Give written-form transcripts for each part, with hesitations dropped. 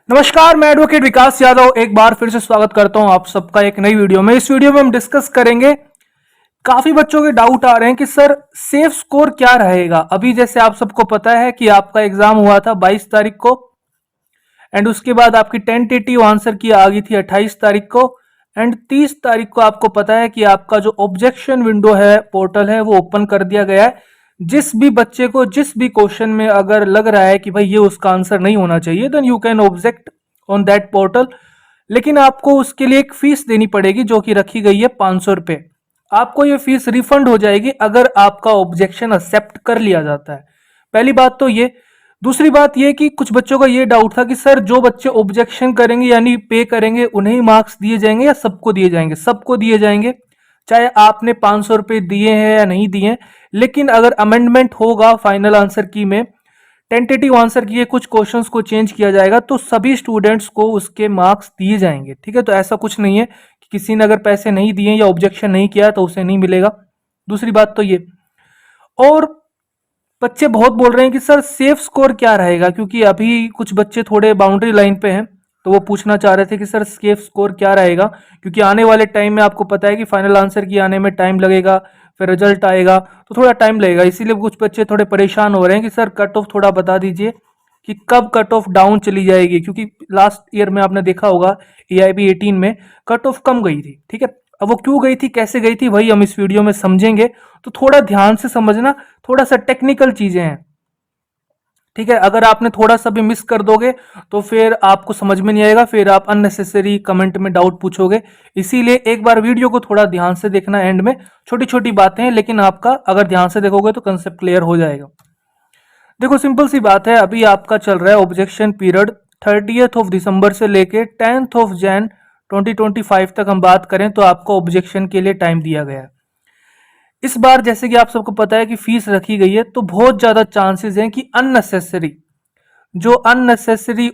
नमस्कार, मैं एडवोकेट विकास यादव एक बार फिर से स्वागत करता हूं आप सबका एक नई वीडियो में। इस वीडियो में हम डिस्कस करेंगे, काफी बच्चों के डाउट आ रहे हैं कि सर सेफ स्कोर क्या रहेगा। अभी जैसे आप सबको पता है कि आपका एग्जाम हुआ था 22 तारीख को एंड उसके बाद आपकी टेंटेटिव आंसर की आ गई थी 28 तारीख को एंड 30 तारीख को आपको पता है कि आपका जो ऑब्जेक्शन विंडो है, पोर्टल है, वो ओपन कर दिया गया है। जिस भी बच्चे को जिस भी क्वेश्चन में अगर लग रहा है कि भाई ये उसका आंसर नहीं होना चाहिए, then you can object on that portal. लेकिन आपको उसके लिए एक फीस देनी पड़ेगी जो कि रखी गई है 500 रुपए। आपको ये फीस रिफंड हो जाएगी अगर आपका ऑब्जेक्शन एक्सेप्ट कर लिया जाता है। पहली बात तो ये। दूसरी बात ये कि कुछ बच्चों का ये डाउट था कि सर जो बच्चे ऑब्जेक्शन करेंगे यानी पे करेंगे उन्हें मार्क्स दिए जाएंगे या सबको दिए जाएंगे। सबको दिए जाएंगे, चाहे आपने 500 रुपए दिए हैं या नहीं दिए। लेकिन अगर अमेंडमेंट होगा फाइनल आंसर की में, टेंटेटिव आंसर की कुछ क्वेश्चंस को चेंज किया जाएगा तो सभी स्टूडेंट्स को उसके मार्क्स दिए जाएंगे। ठीक है, तो ऐसा कुछ नहीं है कि किसी ने अगर पैसे नहीं दिए या ऑब्जेक्शन नहीं किया तो उसे नहीं मिलेगा। दूसरी बात तो ये। और बच्चे बहुत बोल रहे हैं कि सर सेफ स्कोर क्या रहेगा, क्योंकि अभी कुछ बच्चे थोड़े बाउंड्री लाइन पे हैं, तो वो पूछना चाह रहे थे कि सर सेफ स्कोर क्या रहेगा, क्योंकि आने वाले टाइम में आपको पता है कि फाइनल आंसर की आने में टाइम लगेगा, फिर रिजल्ट आएगा तो थोड़ा टाइम लगेगा। इसीलिए कुछ बच्चे थोड़े परेशान हो रहे हैं कि सर कट ऑफ थोड़ा बता दीजिए कि कब कट ऑफ डाउन चली जाएगी, क्योंकि लास्ट ईयर में आपने देखा होगा AIB 18 में कट ऑफ कम गई थी। ठीक है, अब वो क्यों गई थी, कैसे गई थी, वही हम इस वीडियो में समझेंगे। तो थोड़ा ध्यान से समझना, थोड़ा सा टेक्निकल चीजें हैं। ठीक है, अगर आपने थोड़ा सा भी मिस कर दोगे तो फिर आपको समझ में नहीं आएगा, फिर आप अननेसेसरी कमेंट में डाउट पूछोगे। इसीलिए एक बार वीडियो को थोड़ा ध्यान से देखना। एंड में छोटी छोटी बातें हैं, लेकिन आपका अगर ध्यान से देखोगे तो कंसेप्ट क्लियर हो जाएगा। देखो, सिंपल सी बात है, अभी आपका चल रहा है objection period 30th of December से लेके 10th ऑफ जैन 2025 तक हम बात करें तो आपको ऑब्जेक्शन के लिए टाइम दिया गया है। इस बार जैसे कि आप सबको पता है कि फीस रखी गई है, तो बहुत ज्यादा चांसेस हैं कि अननेसेसरी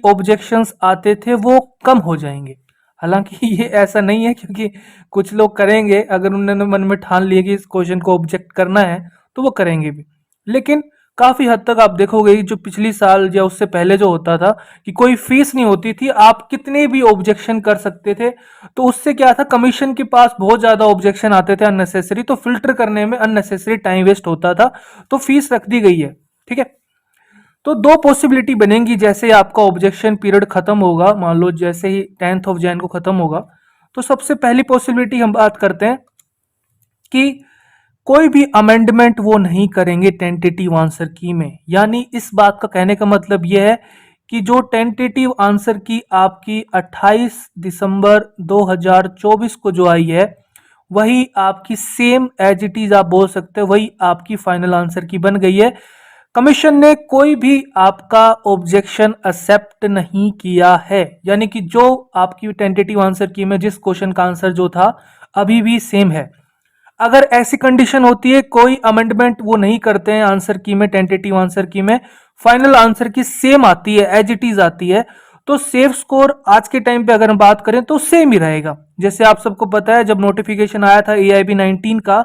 ऑब्जेक्शंस आते थे वो कम हो जाएंगे। हालांकि ये ऐसा नहीं है, क्योंकि कुछ लोग करेंगे, अगर उन्होंने मन में ठान लिया कि इस क्वेश्चन को ऑब्जेक्ट करना है तो वो करेंगे भी। लेकिन काफी हद तक आप देखोगे जो पिछली साल या उससे पहले जो होता था कि कोई फीस नहीं होती थी, आप कितने भी ऑब्जेक्शन कर सकते थे। तो उससे क्या था, कमीशन के पास बहुत ज्यादा ऑब्जेक्शन आते थे अननेसेसरी, तो फिल्टर करने में अननेसेसरी टाइम वेस्ट होता था। तो फीस रख दी गई है। ठीक है, तो दो पॉसिबिलिटी बनेंगी। जैसे ही आपका ऑब्जेक्शन पीरियड खत्म होगा, मान लो जैसे ही 10th ऑफ जैन को खत्म होगा, तो सबसे पहली पॉसिबिलिटी हम बात करते हैं कि कोई भी अमेंडमेंट वो नहीं करेंगे टेंटेटिव आंसर की में। यानी इस बात का कहने का मतलब यह है कि जो टेंटेटिव आंसर की आपकी 28 दिसंबर 2024 को जो आई है, वही आपकी सेम एज इट इज आप बोल सकते हो, वही आपकी फाइनल आंसर की बन गई है। कमीशन ने कोई भी आपका ऑब्जेक्शन एक्सेप्ट नहीं किया है। यानी कि जो आपकी टेंटेटिव आंसर की में जिस क्वेश्चन का आंसर जो था अभी भी सेम है। अगर ऐसी कंडीशन होती है, कोई अमेंडमेंट वो नहीं करते हैं आंसर की में, टेंटेटिव आंसर की में फाइनल आंसर की सेम आती है, एज इट इज आती है, तो सेफ स्कोर आज के टाइम पे अगर हम बात करें तो सेम ही रहेगा। जैसे आप सबको पता है, जब नोटिफिकेशन आया था AIB 19 का,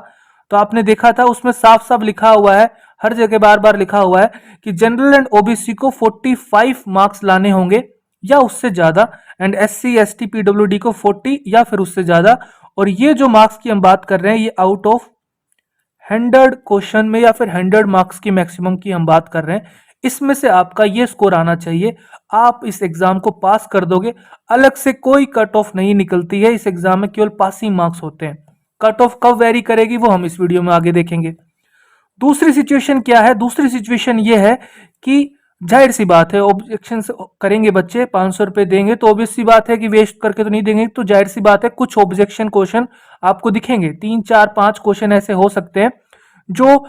तो आपने देखा था उसमें साफ साफ लिखा हुआ है, हर जगह बार बार लिखा हुआ है कि जनरल एंड OBC को 45 मार्क्स लाने होंगे या उससे ज्यादा, एंड SC ST PWD को 40 या फिर उससे ज्यादा। और ये जो मार्क्स की हम बात कर रहे हैं, ये आउट ऑफ 100 क्वेश्चन में या फिर 100 मार्क्स की मैक्सिमम की हम बात कर रहे हैं। इसमें से आपका ये स्कोर आना चाहिए, आप इस एग्जाम को पास कर दोगे। अलग से कोई कट ऑफ नहीं निकलती है इस एग्जाम में, केवल पासिंग मार्क्स होते हैं। कट ऑफ कब वेरी करेगी वो हम इस वीडियो में आगे देखेंगे। दूसरी सिचुएशन क्या है, दूसरी सिचुएशन ये है कि जाहिर सी बात है ऑब्जेक्शन करेंगे बच्चे, 500 रुपए देंगे, तो ऑब्वियस सी बात है कि वेस्ट करके तो नहीं देंगे। तो जाहिर सी बात है कुछ ऑब्जेक्शन क्वेश्चन आपको दिखेंगे, 3 4 5 क्वेश्चन ऐसे हो सकते हैं जो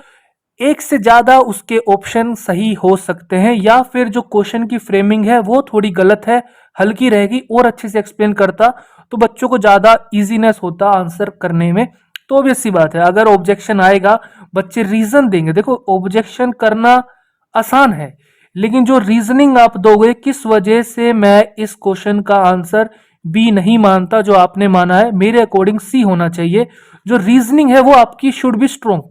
एक से ज्यादा उसके ऑप्शन सही हो सकते हैं, या फिर जो क्वेश्चन की फ्रेमिंग है वो थोड़ी गलत है, हल्की रहेगी, और अच्छे से एक्सप्लेन करता तो बच्चों को ज्यादा इजीनेस होता आंसर करने में। तो ऑब्वियस सी बात है अगर ऑब्जेक्शन आएगा, बच्चे रीजन देंगे। देखो, ऑब्जेक्शन करना आसान है, लेकिन जो रीजनिंग आप दोगे, किस वजह से मैं इस क्वेश्चन का आंसर बी नहीं मानता, जो आपने माना है मेरे अकॉर्डिंग सी होना चाहिए, जो रीजनिंग है वो आपकी शुड बी स्ट्रोंग।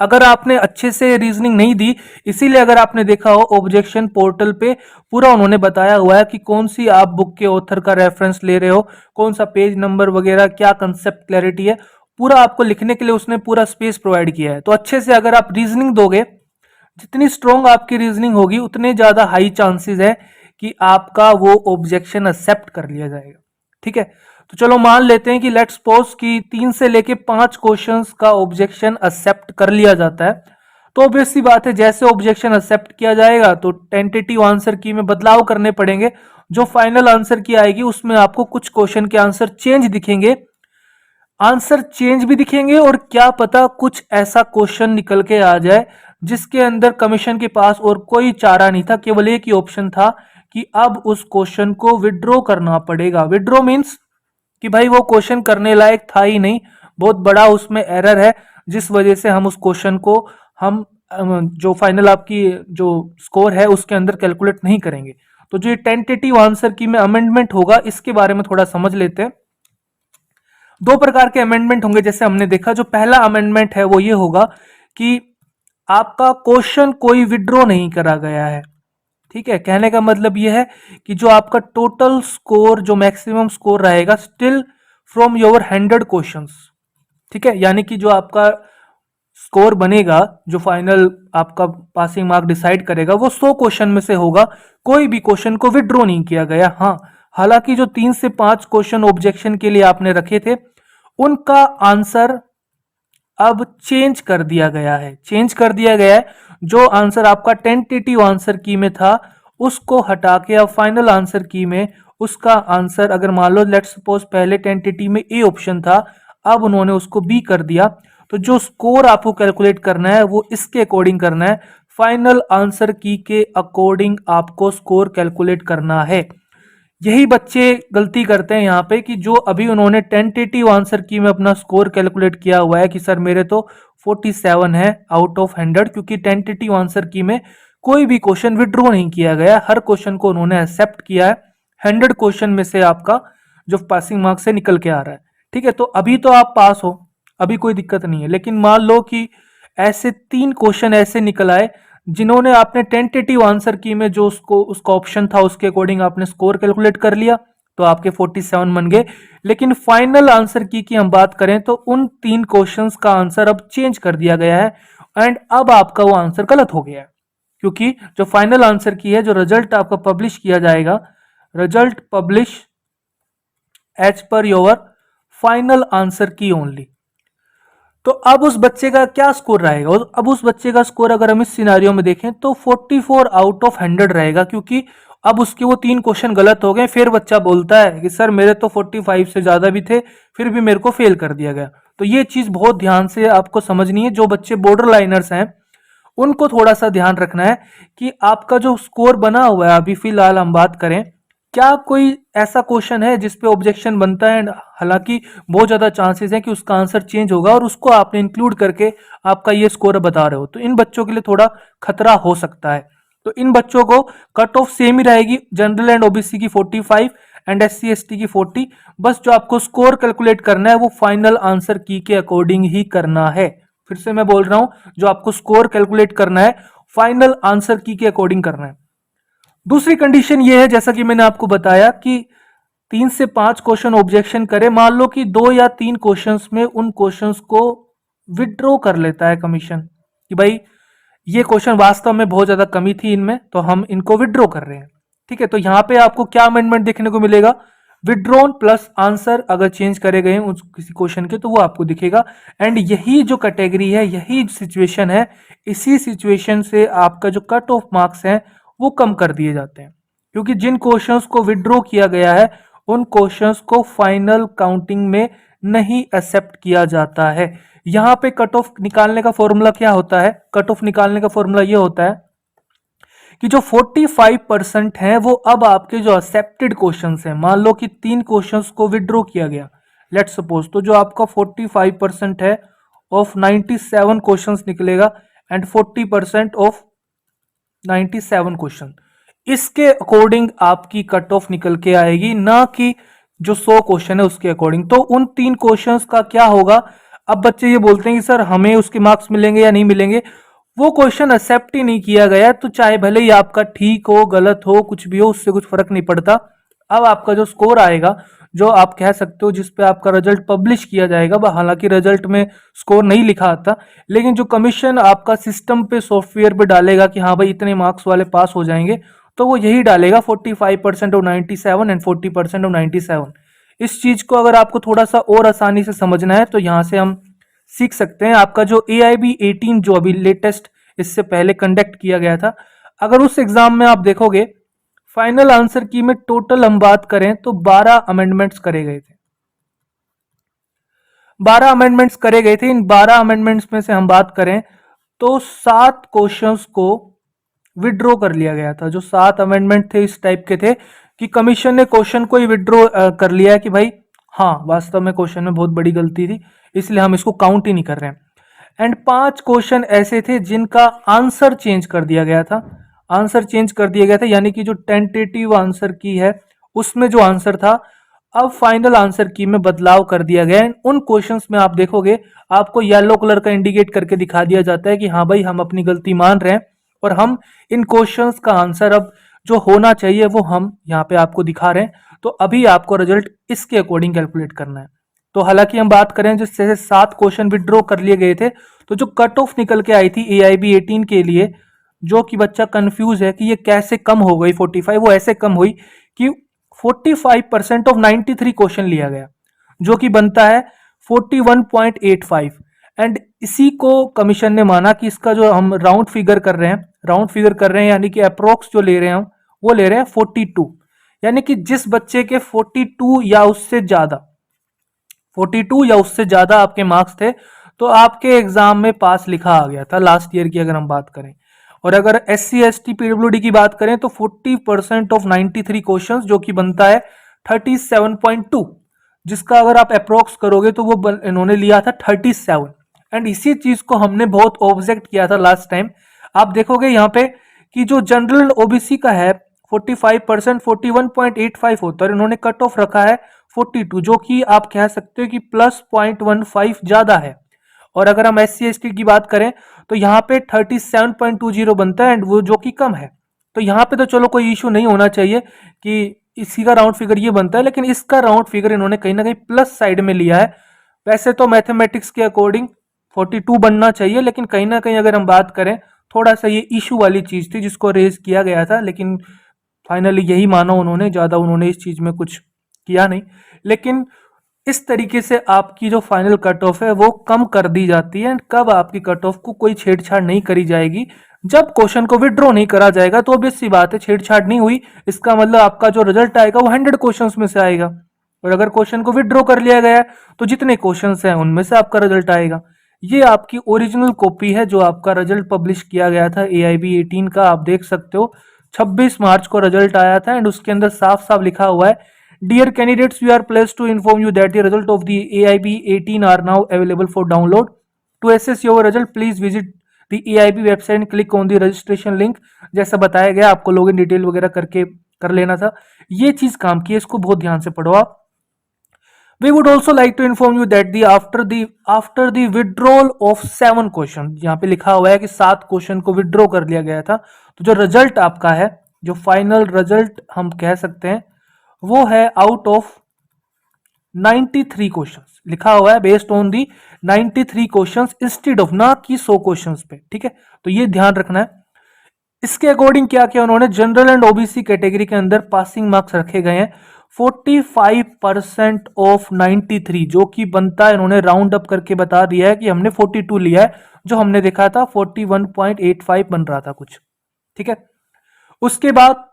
अगर आपने अच्छे से रीजनिंग नहीं दी, इसीलिए अगर आपने देखा हो ऑब्जेक्शन पोर्टल पे पूरा उन्होंने बताया हुआ है कि कौन सी आप बुक के ऑथर का रेफरेंस ले रहे हो, कौन सा पेज नंबर वगैरह, क्या कंसेप्ट क्लैरिटी है, पूरा आपको लिखने के लिए उसने पूरा स्पेस प्रोवाइड किया है। तो अच्छे से अगर आप रीजनिंग दोगे, जितनी स्ट्रोंग आपकी रीजनिंग होगी उतने ज्यादा हाई चांसेस है कि आपका वो ऑब्जेक्शन एक्सेप्ट कर लिया जाएगा। ठीक है, तो चलो मान लेते हैं कि लेट्स सपोज कि 3 से लेके 5 क्वेश्चंस का ऑब्जेक्शन एक्सेप्ट कर लिया जाता है। तो ऑब्वियस सी बात है, जैसे ऑब्जेक्शन एक्सेप्ट किया जाएगा तो टेंटेटिव आंसर की में बदलाव करने पड़ेंगे। जो फाइनल आंसर की आएगी उसमें आपको कुछ क्वेश्चन के आंसर चेंज दिखेंगे, आंसर चेंज भी दिखेंगे, और क्या पता कुछ ऐसा क्वेश्चन निकल के आ जाए जिसके अंदर कमीशन के पास और कोई चारा नहीं था, केवल एक ही ऑप्शन था कि अब उस क्वेश्चन को विड्रॉ करना पड़ेगा। विड्रॉ मीन्स कि भाई वो क्वेश्चन करने लायक था ही नहीं, बहुत बड़ा उसमें एरर है, जिस वजह से हम उस क्वेश्चन को हम जो फाइनल आपकी जो स्कोर है उसके अंदर कैलकुलेट नहीं करेंगे। तो जो ये टेंटेटिव आंसर की में अमेंडमेंट होगा, इसके बारे में थोड़ा समझ लेते हैं। दो प्रकार के अमेंडमेंट होंगे, जैसे हमने देखा। जो पहला अमेंडमेंट है वो ये होगा कि आपका क्वेश्चन कोई विड्रॉ नहीं करा गया है। ठीक है, कहने का मतलब ये है कि जो आपका टोटल स्कोर, जो मैक्सिमम स्कोर रहेगा स्टिल फ्रॉम योर 100 क्वेश्चंस। ठीक है, यानी कि जो आपका स्कोर बनेगा, जो फाइनल आपका पासिंग मार्क डिसाइड करेगा, वो 100 क्वेश्चन में से होगा, कोई भी क्वेश्चन को विड्रॉ नहीं किया गया। हाँ, हालांकि जो 3 से 5 क्वेश्चन ऑब्जेक्शन के लिए आपने रखे थे उनका आंसर अब चेंज कर दिया गया है। चेंज कर दिया गया है, जो आंसर आपका टेंटेटिव आंसर की में था उसको हटा के अब फाइनल आंसर की में उसका आंसर, अगर मान लो लेट्स सपोज पहले टेंटेटिव में ए ऑप्शन था, अब उन्होंने उसको बी कर दिया। तो जो स्कोर आपको कैलकुलेट करना है वो इसके अकॉर्डिंग करना है, फाइनल आंसर की के अकॉर्डिंग आपको स्कोर कैलकुलेट करना है। यही बच्चे गलती करते हैं यहाँ पे कि जो अभी उन्होंने टेंटेटिव आंसर की में अपना स्कोर कैलकुलेट किया हुआ है कि सर मेरे तो 47 है आउट ऑफ 100, क्योंकि टेंटेटिव आंसर की में कोई भी क्वेश्चन विड्रॉ नहीं किया गया, हर क्वेश्चन को उन्होंने एक्सेप्ट किया है। 100 क्वेश्चन में से आपका जो पासिंग मार्क्स से निकल के आ रहा है। ठीक है, तो अभी तो आप पास हो, अभी कोई दिक्कत नहीं है। लेकिन मान लो कि ऐसे 3 क्वेश्चन ऐसे निकल आए जिन्होंने आपने टेंटेटिव आंसर की में जो उसका ऑप्शन था उसके अकॉर्डिंग आपने स्कोर कैलकुलेट कर लिया, तो आपके 47 बन गए। लेकिन फाइनल आंसर की हम बात करें तो उन 3 क्वेश्चंस का आंसर अब चेंज कर दिया गया है, एंड अब आपका वो आंसर गलत हो गया है। क्योंकि जो फाइनल आंसर की है, जो रिजल्ट आपका पब्लिश किया जाएगा, result publish as per your final answer key only. तो अब उस बच्चे का क्या स्कोर रहेगा? और अब उस बच्चे का स्कोर अगर हम इस सिनारियो में देखें तो 44 आउट ऑफ 100 रहेगा, क्योंकि अब उसके वो 3 क्वेश्चन गलत हो गए। फिर बच्चा बोलता है कि सर मेरे तो 45 से ज्यादा भी थे, फिर भी मेरे को फेल कर दिया गया। तो ये चीज बहुत ध्यान से आपको समझनी है। जो बच्चे बॉर्डर लाइनर्स हैं उनको थोड़ा सा ध्यान रखना है कि आपका जो स्कोर बना हुआ है, अभी फिलहाल हम बात करें, क्या कोई ऐसा क्वेश्चन है जिसपे ऑब्जेक्शन बनता है? हालांकि बहुत ज्यादा चांसेस है कि उसका आंसर चेंज होगा और उसको आपने इंक्लूड करके आपका ये स्कोर बता रहे हो, तो इन बच्चों के लिए थोड़ा खतरा हो सकता है। तो इन बच्चों को कट ऑफ सेम ही रहेगी, जनरल एंड ओबीसी की 45 एंड एससी एसटी की 40। बस जो आपको स्कोर कैलकुलेट करना है वो फाइनल आंसर की के अकॉर्डिंग ही करना है। फिर से मैं बोल रहा हूं, जो आपको स्कोर कैलकुलेट करना है फाइनल आंसर की के अकॉर्डिंग करना है। दूसरी कंडीशन ये है, जैसा कि मैंने आपको बताया, कि 3 से 5 क्वेश्चन ऑब्जेक्शन करे, मान लो कि 2 या 3 क्वेश्चंस में उन क्वेश्चंस को विड्रॉ कर लेता है कमीशन कि भाई ये क्वेश्चन वास्तव में बहुत ज्यादा कमी थी इनमें, तो हम इनको विड्रॉ कर रहे हैं। ठीक है, तो यहां पे आपको क्या अमेंडमेंट देखने को मिलेगा? विड्रॉन प्लस आंसर अगर चेंज करे गए उस किसी क्वेश्चन के तो वो आपको दिखेगा। एंड यही जो कैटेगरी है, यही सिचुएशन है, इसी सिचुएशन से आपका जो कट ऑफ मार्क्स है वो कम कर दिए जाते हैं, क्योंकि जिन क्वेश्चंस को विड्रॉ किया गया है उन क्वेश्चंस को फाइनल काउंटिंग में नहीं एक्सेप्ट किया जाता है। यहां पे कट ऑफ निकालने का फॉर्मूला क्या होता है? कट ऑफ निकालने का फॉर्मूला ये होता है कि जो 45% है वो अब आपके जो एक्सेप्टेड क्वेश्चंस हैं, मान लो कि 3 क्वेश्चंस को विड्रॉ किया गया, लेट्स सपोज, तो जो आपका 45% है ऑफ 97 क्वेश्चंस निकलेगा, एंड 40% ऑफ 97 क्वेश्चन, इसके अकॉर्डिंग आपकी कट ऑफ निकल के आएगी, ना कि जो 100 क्वेश्चन है उसके अकॉर्डिंग। तो उन 3 क्वेश्चंस का क्या होगा? अब बच्चे ये बोलते हैं कि सर हमें उसके मार्क्स मिलेंगे या नहीं मिलेंगे, वो क्वेश्चन एक्सेप्ट ही नहीं किया गया, तो चाहे भले ही आपका ठीक हो गलत हो कुछ भी हो, उससे कुछ फर्क नहीं पड़ता। अब आपका जो स्कोर आएगा, जो आप कह सकते हो जिस पे आपका रिजल्ट पब्लिश किया जाएगा, वह हालांकि रिजल्ट में स्कोर नहीं लिखा आता, लेकिन जो कमीशन आपका सिस्टम पे सॉफ्टवेयर पे डालेगा कि हाँ भाई इतने मार्क्स वाले पास हो जाएंगे, तो वो यही डालेगा 45% ऑफ 97 एंड 40% ऑफ 97। इस चीज को अगर आपको थोड़ा सा और आसानी से समझना है तो यहाँ से हम सीख सकते हैं। आपका जो AIB 18 जो अभी लेटेस्ट इससे पहले कंडक्ट किया गया था, अगर उस एग्जाम में आप देखोगे फाइनल आंसर की में टोटल हम बात करें तो 12 अमेंडमेंट्स करे गए थे। 12 अमेंडमेंट्स करे गए थे। इन 12 अमेंडमेंट्स में से हम बात करें तो 7 क्वेश्चंस को विड्रॉ कर लिया गया था। जो 7 अमेंडमेंट थे इस टाइप के थे कि कमीशन ने क्वेश्चन को ही विड्रॉ कर लिया है कि भाई हाँ वास्तव में क्वेश्चन में बहुत बड़ी गलती थी, इसलिए हम इसको काउंट ही नहीं कर रहे हैं। एंड 5 क्वेश्चन ऐसे थे जिनका आंसर चेंज कर दिया गया था। आंसर चेंज कर दिया गया था यानी कि जो टेंटेटिव आंसर की है उसमें जो आंसर था अब फाइनल आंसर की में बदलाव कर दिया गया है। उन क्वेश्चंस में आप देखोगे आपको येलो कलर का इंडिकेट करके दिखा दिया जाता है कि हाँ भाई हम अपनी गलती मान रहे हैं और हम इन क्वेश्चंस का आंसर अब जो होना चाहिए वो हम यहाँ पे आपको दिखा रहे हैं। तो अभी आपको रिजल्ट इसके अकॉर्डिंग कैलकुलेट करना है। तो हालांकि हम बात करें जिससे 7 क्वेश्चन विड्रॉ कर लिए गए थे, तो जो कट ऑफ निकल के आई थी AIB 18 के लिए, जो कि बच्चा कंफ्यूज है कि ये कैसे कम हो गई 45, वो ऐसे कम हुई कि 45% ऑफ 93 क्वेश्चन लिया गया, जो कि बनता है 41.85। एंड इसी को कमीशन ने माना कि इसका जो हम राउंड फिगर कर रहे हैं, यानी कि अप्रोक्स जो ले रहे हैं हम, वो ले रहे हैं 42। यानी कि जिस बच्चे के 42 या उससे ज्यादा आपके मार्क्स थे तो आपके एग्जाम में पास लिखा आ गया था लास्ट ईयर की अगर हम बात करें। और अगर SC ST PWD की बात करें तो 40% ऑफ 93 क्वेश्चंस, जो कि बनता है 37.2, जिसका अगर आप अप्रोक्स करोगे तो वो इन्होंने लिया था 37। एंड इसी चीज को हमने बहुत ऑब्जेक्ट किया था लास्ट टाइम। आप देखोगे यहाँ पे कि जो जनरल OBC का है 45% 41.85 होता है, इन्होंने कट ऑफ रखा है 42, जो कि आप कह सकते हो कि प्लस 0.15 ज्यादा है। और अगर हम SC ST की बात करें तो यहाँ पे 37.20 बनता है एंड वो जो कि कम है। तो यहाँ पे तो चलो कोई इशू नहीं होना चाहिए कि इसी का राउंड फिगर ये बनता है, लेकिन इसका राउंड फिगर इन्होंने कहीं ना कहीं प्लस साइड में लिया है। वैसे तो मैथमेटिक्स के अकॉर्डिंग 42 बनना चाहिए, लेकिन कहीं ना कहीं अगर हम बात करें थोड़ा सा ये इशू वाली चीज थी जिसको रेज किया गया था, लेकिन फाइनली यही माना उन्होंने, ज्यादा उन्होंने इस चीज में कुछ किया नहीं। लेकिन इस तरीके से आपकी जो फाइनल कट ऑफ है वो कम कर दी जाती है। कब आपकी कट ऑफ को कोई छेड़छाड़ नहीं करी जाएगी, जब क्वेश्चन को विड्रॉ नहीं करा जाएगा। तो ऑब्वियस सी बात है छेड़छाड़ नहीं हुई, इसका मतलब आपका जो रिजल्ट आएगा वो 100 क्वेश्चंस में से आएगा। और अगर क्वेश्चन को विड्रॉ कर लिया गया है तो जितने क्वेश्चंस हैं उनमें से आपका रिजल्ट आएगा। ये आपकी ओरिजिनल कॉपी है जो आपका रिजल्ट पब्लिश किया गया था AIB 18 का, आप देख सकते हो 26 मार्च को रिजल्ट आया था। एंड उसके अंदर साफ साफ लिखा हुआ है, Dear candidates, we are pleased to inform you that the result of the AIB 18 are now available for download. To assess your result, please visit the AIB website and click on the registration link. जैसा बताया गया आपको login detail वगैरह करके कर लेना था। ये चीज काम की है, इसको बहुत ध्यान से पढ़ो आप। We would also like to inform you that after the withdrawal of 7 question, यहाँ पे लिखा हुआ है कि 7 क्वेश्चन को विड्रॉ कर लिया गया था, तो जो रिजल्ट आपका है, जो फाइनल रिजल्ट हम कह सकते हैं वो है आउट ऑफ 93 क्वेश्चंस। लिखा हुआ है based on the 93 questions instead of, ना कि 100 क्वेश्चंस पे, ठीक है। तो ये ध्यान रखना है। इसके अकॉर्डिंग क्या किया उन्होंने, जनरल एंड OBC कैटेगरी के अंदर पासिंग मार्क्स रखे गए हैं 45% ऑफ 93, जो कि बनता है, इन्होंने राउंड अप करके बता दिया है कि हमने 42 लिया है, जो हमने देखा था 41.85 बन रहा था कुछ, ठीक है। उसके बाद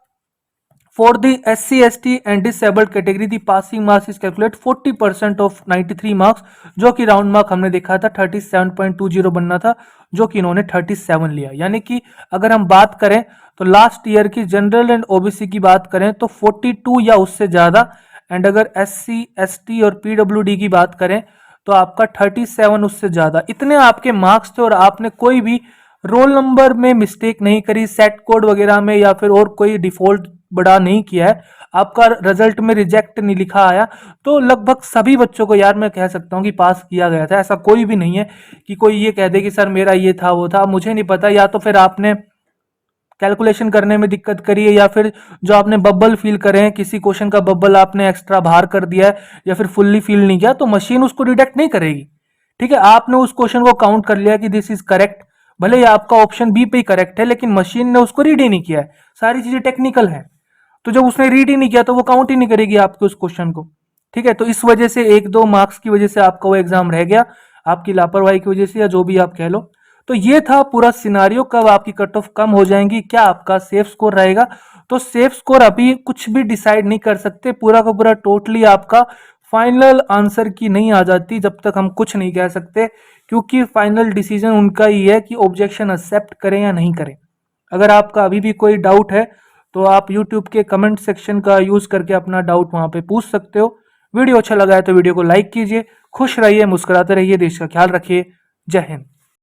for the SC ST and disabled category the passing marks is calculate 40% of 93 marks, जो कि राउंड मार्क हमने देखा था 37.20 बनना था, जो कि इन्होंने 37 लिया। यानी कि अगर हम बात करें तो लास्ट ईयर की जनरल एंड OBC की बात करें तो 42 या उससे ज्यादा, एंड अगर SC ST और PWD की बात करें तो आपका 37 उससे ज्यादा। इतने आपके मार्क्स थे और आपने कोई भी रोल नंबर में मिस्टेक नहीं करी, सेट कोड वगैरह में या फिर और कोई डिफॉल्ट बड़ा नहीं किया है, आपका रिजल्ट में रिजेक्ट नहीं लिखा आया, तो लगभग सभी बच्चों को यार मैं कह सकता हूँ कि पास किया गया था। ऐसा कोई भी नहीं है कि कोई ये कह दे कि सर मेरा ये था वो था, मुझे नहीं पता, या तो फिर आपने कैलकुलेशन करने में दिक्कत करी है, या फिर जो आपने बबल फिल करे हैं, किसी क्वेश्चन का बबल आपने एक्स्ट्रा बाहर कर दिया है या फिर फुल्ली फिल नहीं किया, तो मशीन उसको डिटेक्ट नहीं करेगी। ठीक है, आपने उस क्वेश्चन को काउंट कर लिया कि दिस इज करेक्ट, भले ही आपका ऑप्शन बी पे ही करेक्ट है, लेकिन मशीन ने उसको रीड ही नहीं किया है। सारी चीजें टेक्निकल है, तो जब उसने रीड ही नहीं किया तो वो काउंट ही नहीं करेगी आपके उस क्वेश्चन को। ठीक है, तो इस वजह से 1-2 मार्क्स की वजह से आपका वो एग्जाम रह गया, आपकी लापरवाही की वजह से, या जो भी आप कह लो। तो ये था पूरा सिनारियो, कब आपकी कट ऑफ कम हो जाएंगी, क्या आपका सेफ स्कोर रहेगा। तो सेफ स्कोर अभी कुछ भी डिसाइड नहीं कर सकते, पूरा का पूरा टोटली आपका फाइनल आंसर की नहीं आ जाती जब तक हम कुछ नहीं कह सकते, क्योंकि फाइनल डिसीजन उनका ही है कि ऑब्जेक्शन एक्सेप्ट करें या नहीं करें। अगर आपका अभी भी कोई डाउट है तो आप YouTube के कमेंट सेक्शन का यूज करके अपना डाउट वहां पे पूछ सकते हो। वीडियो अच्छा लगा है तो वीडियो को लाइक कीजिए। खुश रहिए, मुस्कुराते रहिए, देश का ख्याल रखिए। जय हिंद।